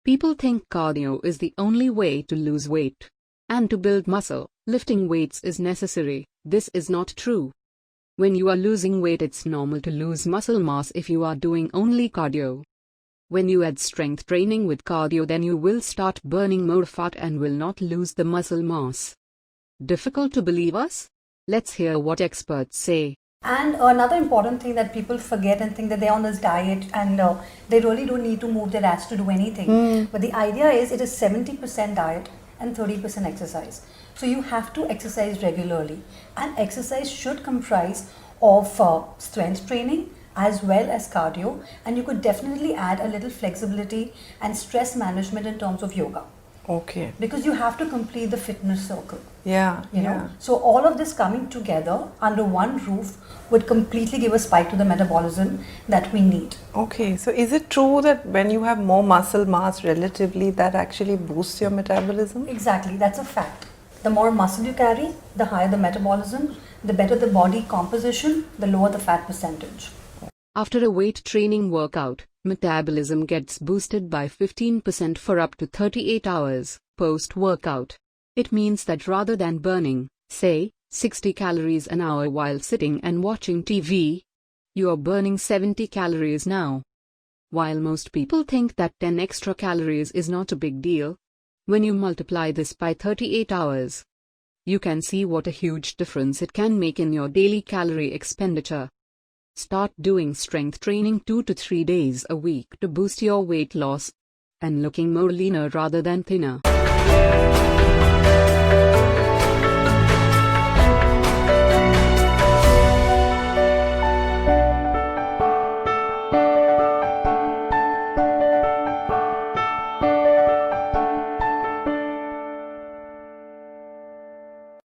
People think cardio is the only way to lose weight. And to build muscle, lifting weights is necessary. This is not true. When you are losing weight, it's normal to lose muscle mass if you are doing only cardio. When you add strength training with cardio, then you will start burning more fat and will not lose the muscle mass. Difficult to believe us? Let's hear what experts say. And another important thing that people forget and think that they're on this diet and they really don't need to move their ass to do anything. But the idea is it is 70% diet and 30% exercise. So you have to exercise regularly, and exercise should comprise of strength training as well as cardio, and you could definitely add a little flexibility and stress management in terms of yoga. Okay. Because you have to complete the fitness circle. Yeah. You know, so all of this coming together under one roof would completely give a spike to the metabolism that we need. Okay, so is it true that when you have more muscle mass relatively, that actually boosts your metabolism? Exactly, that's a fact. The more muscle you carry, the higher the metabolism, the better the body composition, the lower the fat percentage. After a weight training workout, metabolism gets boosted by 15% for up to 38 hours post-workout. It means that rather than burning, say, 60 calories an hour while sitting and watching TV, you are burning 70 calories now. While most people think that 10 extra calories is not a big deal, when you multiply this by 38 hours, you can see what a huge difference it can make in your daily calorie expenditure. Start doing strength training 2 to 3 days a week to boost your weight loss and looking more leaner rather than thinner.